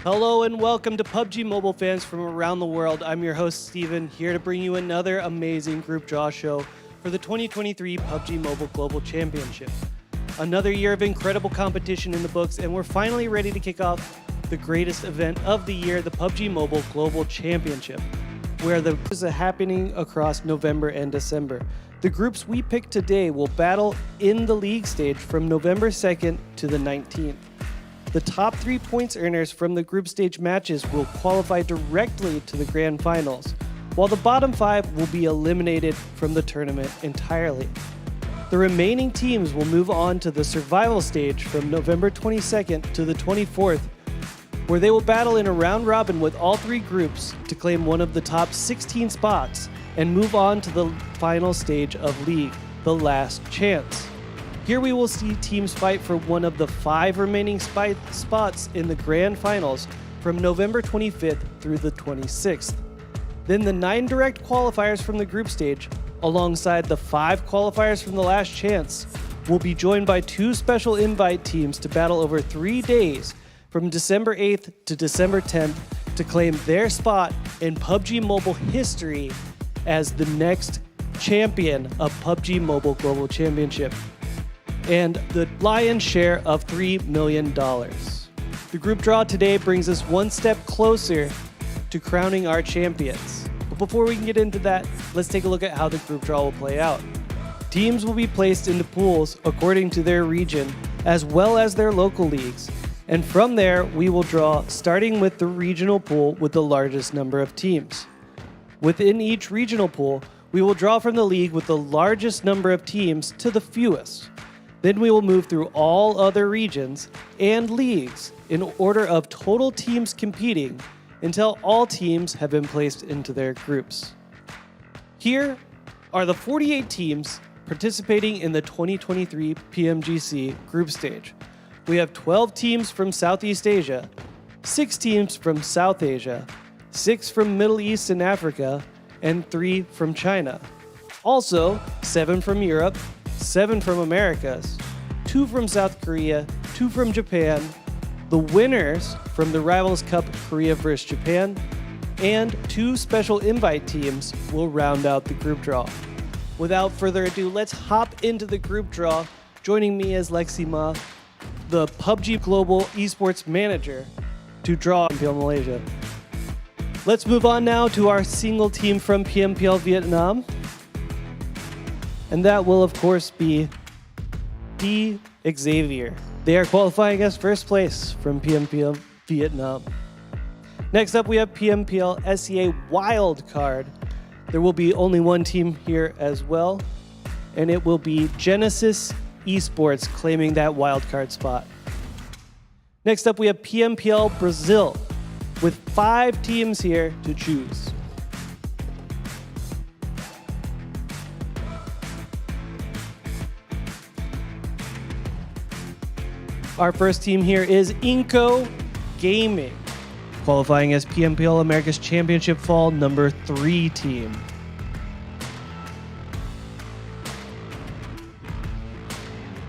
Hello and welcome to PUBG Mobile fans from around the world. I'm your host, Steven, here to bring you another amazing group draw show for the 2023 PUBG Mobile Global Championship. Another year of incredible competition in the books, and we're finally ready to kick off the greatest event of the year, the PUBG Mobile Global Championship, where the groups are happening across November and December. The groups we picked today will battle in the league stage from November 2nd to the 19th. The top 3 points earners from the group stage matches will qualify directly to the grand finals, while the bottom 5 will be eliminated from the tournament entirely. The remaining teams will move on to the survival stage from November 22nd to the 24th, where they will battle in a round robin with all 3 groups to claim one of the top 16 spots and move on to the final stage of League, the last chance. Here we will see teams fight for one of the 5 remaining spots in the grand finals from November 25th through the 26th. Then the 9 direct qualifiers from the group stage, alongside the 5 qualifiers from the last chance, will be joined by 2 special invite teams to battle over 3 days from December 8th to December 10th to claim their spot in PUBG Mobile history as the next champion of PUBG Mobile Global Championship, and the lion's share of $3 million. The group draw today brings us one step closer to crowning our champions. But before we can get into that, let's take a look at how the group draw will play out. Teams will be placed into pools according to their region, as well as their local leagues. And from there, we will draw, starting with the regional pool with the largest number of teams. Within each regional pool, we will draw from the league with the largest number of teams to the fewest. Then we will move through all other regions and leagues in order of total teams competing until all teams have been placed into their groups. Here are the 48 teams participating in the 2023 PMGC group stage. We have 12 teams from Southeast Asia, 6 teams from South Asia, 6 from Middle East and Africa, and 3 from China. Also, 7 from Europe, 7 from Americas, 2 from South Korea, 2 from Japan, the winners from the Rivals Cup Korea vs Japan, and 2 special invite teams will round out the group draw. Without further ado, let's hop into the group draw. Joining me is Lexi Ma, the PUBG Global Esports Manager, to draw PMPL Malaysia. Let's move on now to our single team from PMPL Vietnam. And that will, of course, be D. Xavier. They are qualifying as first place from PMPL Vietnam. Next up, we have PMPL SEA Wildcard. There will be only one team here as well, and it will be Genesis Esports claiming that wildcard spot. Next up, we have PMPL Brazil, with 5 teams here to choose. Our first team here is Inco Gaming, qualifying as PMPL America's Championship Fall number 3 team.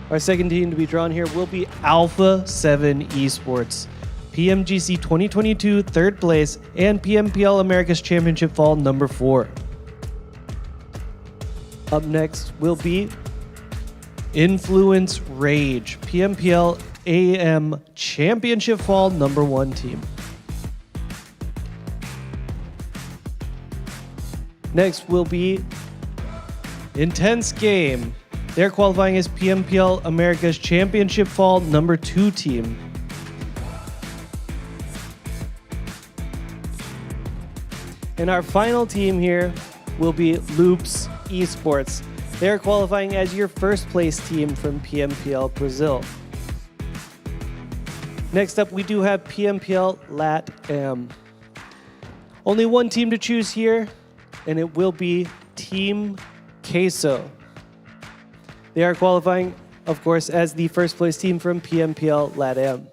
Our second team to be drawn here will be Alpha 7 Esports, PMGC 2022 third place, and PMPL America's Championship Fall number 4. Up next will be Influence Rage, PMPL AM Championship Fall number 1 team. Next will be Intense Game. They're qualifying as PMPL America's Championship Fall number 2 team. And our final team here will be Loops Esports. They're qualifying as your first place team from PMPL Brazil. Next up, we do have PMPL LATAM. Only one team to choose here, and it will be Team Queso. They are qualifying, of course, as the first place team from PMPL LATAM.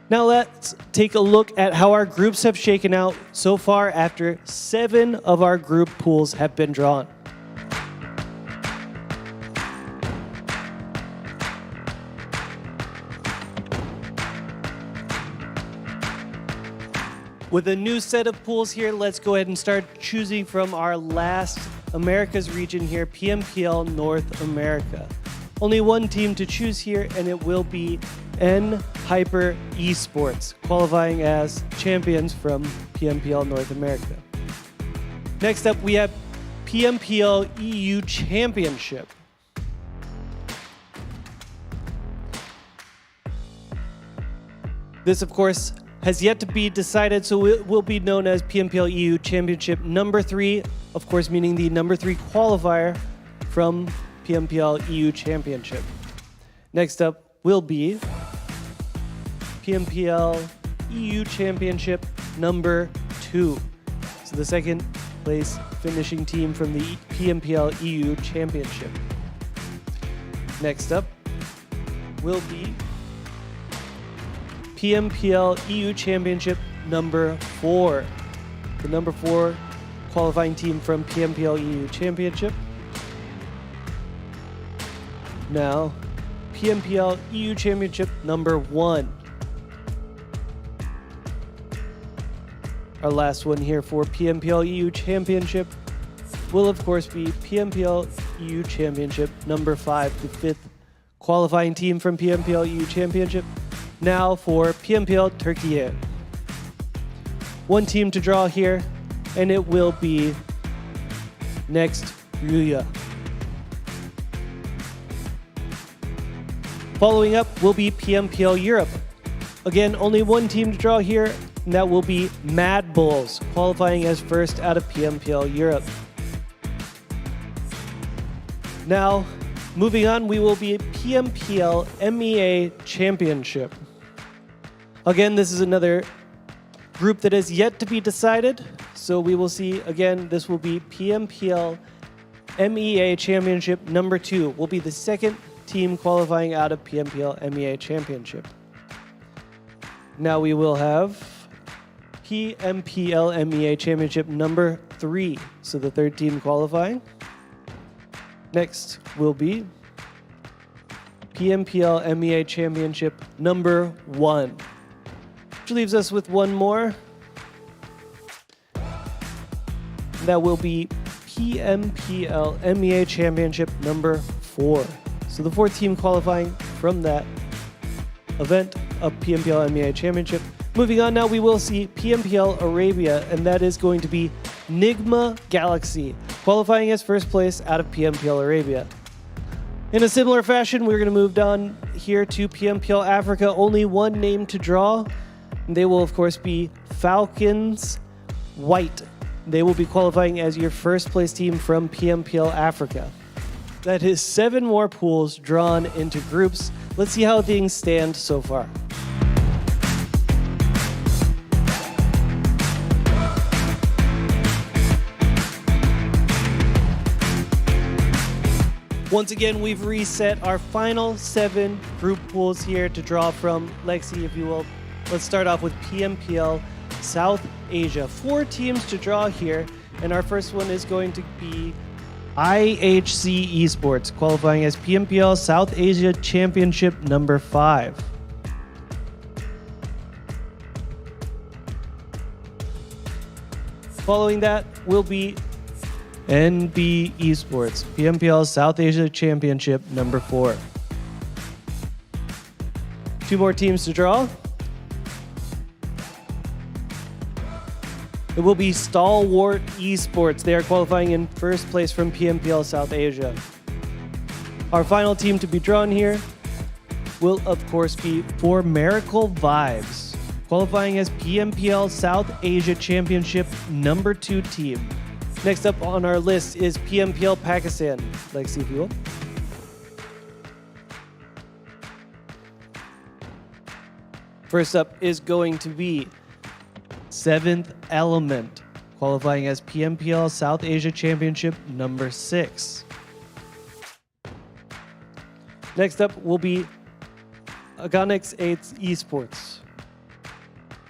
Now let's take a look at how our groups have shaken out so far after 7 of our group pools have been drawn. With a new set of pools here, let's go ahead and start choosing from our last Americas region here, PMPL North America. Only one team to choose here, and it will be N Hyper Esports, qualifying as champions from PMPL North America. Next up, we have PMPL EU Championship. This, of course, has yet to be decided, so it will be known as PMPL EU Championship number 3, of course, meaning the number 3 qualifier from PMPL EU Championship. Next up will be PMPL EU Championship number 2. So the second place finishing team from the PMPL EU Championship. Next up will be PMPL EU Championship number 4. The number 4 qualifying team from PMPL EU Championship. Now, PMPL EU Championship number 1. Our last one here for PMPL EU Championship will, of course, be PMPL EU Championship number 5, the 5th qualifying team from PMPL EU Championship. Now for PMPL Turkey. One team to draw here, and it will be next Rüya. Following up will be PMPL Europe. Again, only one team to draw here, and that will be Mad Bulls, qualifying as first out of PMPL Europe. Now, moving on, we will be PMPL MEA Championship. Again, this is another group that is yet to be decided, so we will see, again, this will be PMPL MEA Championship number 2, will be the second team qualifying out of PMPL MEA Championship. Now we will have PMPL MEA Championship number 3, so the third team qualifying. Next will be PMPL MEA Championship number 1, which leaves us with one more. That will be PMPL MEA Championship number 4. So the fourth team qualifying from that event of PMPL MEA Championship. Moving on now, we will see PMPL Arabia, and that is going to be Nigma Galaxy, qualifying as first place out of PMPL Arabia. In a similar fashion, we're going to move on here to PMPL Africa. Only one name to draw. They will, of course, be Falcons White. They will be qualifying as your first place team from PMPL Africa. That is 7 more pools drawn into groups. Let's see how things stand so far. Once again, we've reset our final 7 group pools here to draw from. Lexi, if you will. Let's start off with PMPL South Asia. 4 teams to draw here, and our first one is going to be IHC Esports, qualifying as PMPL South Asia Championship number 5. Following that will be NB Esports, PMPL South Asia Championship number 4. 2 more teams to draw. It will be Stalwart Esports. They are qualifying in first place from PMPL South Asia. Our final team to be drawn here will, of course, be For Miracle Vibes, qualifying as PMPL South Asia Championship number 2 team. Next up on our list is PMPL Pakistan. Lexi, if you will. First up is going to be 7th Element, qualifying as PMPL South Asia Championship number 6. Next up will be Agonix 8 Esports.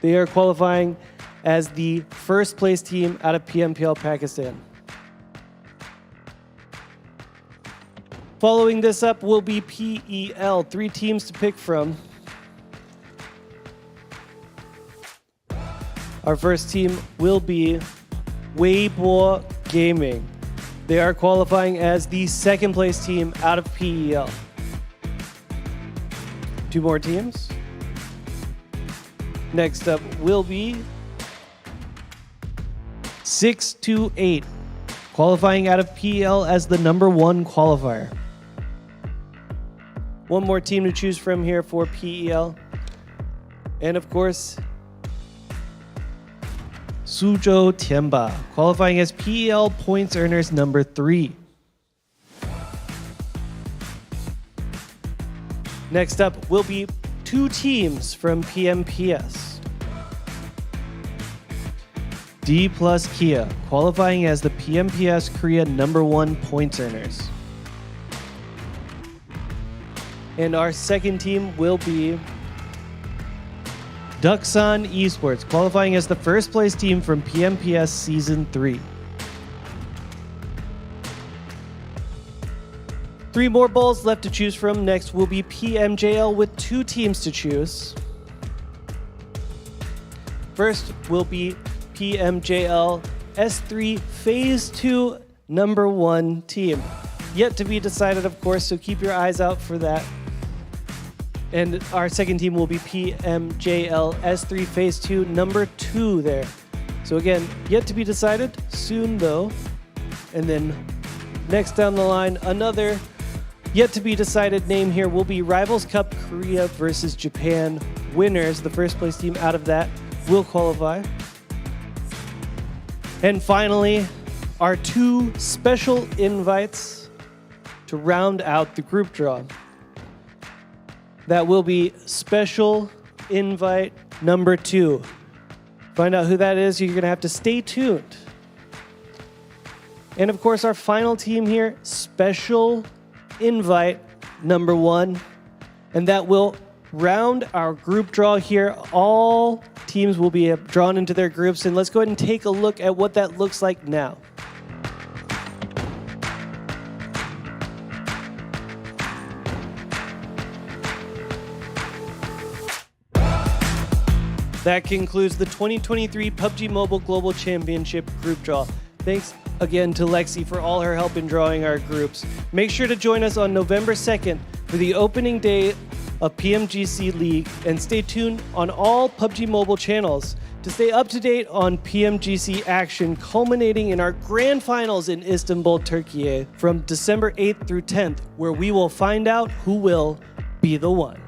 They are qualifying as the first place team out of PMPL Pakistan. Following this up will be PEL, 3 teams to pick from. Our first team will be Weibo Gaming. They are qualifying as the second place team out of PEL. 2 more teams. Next up will be 628, qualifying out of PEL as the number 1 qualifier. 1 more team to choose from here for PEL. And of course, Suzhou Tianba, qualifying as PEL points earners number 3. Next up will be 2 teams from PMPS. D plus Kia, qualifying as the PMPS Korea number 1 points earners. And our second team will be Duxon Esports, qualifying as the first place team from PMPS Season 3. 3 more bowls left to choose from. Next will be PMJL with 2 teams to choose. First will be PMJL S3 Phase 2 number 1 team. Yet to be decided, of course, so keep your eyes out for that. And our second team will be PMJL S3 Phase 2 number 2 there. So again, yet to be decided, soon though. And then next down the line, another yet to be decided name here will be Rivals Cup Korea versus Japan winners. The first place team out of that will qualify. And finally, our 2 special invites to round out the group draw. That will be special invite number 2. Find out who that is, you're going to have to stay tuned. And of course, our final team here, special invite number 1. And that will round our group draw here. All teams will be drawn into their groups. And let's go ahead and take a look at what that looks like now. That concludes the 2023 PUBG Mobile Global Championship group draw. Thanks again to Lexi for all her help in drawing our groups. Make sure to join us on November 2nd for the opening day of PMGC League, and stay tuned on all PUBG Mobile channels to stay up to date on PMGC action culminating in our grand finals in Istanbul, Turkey from December 8th through 10th, where we will find out who will be the one.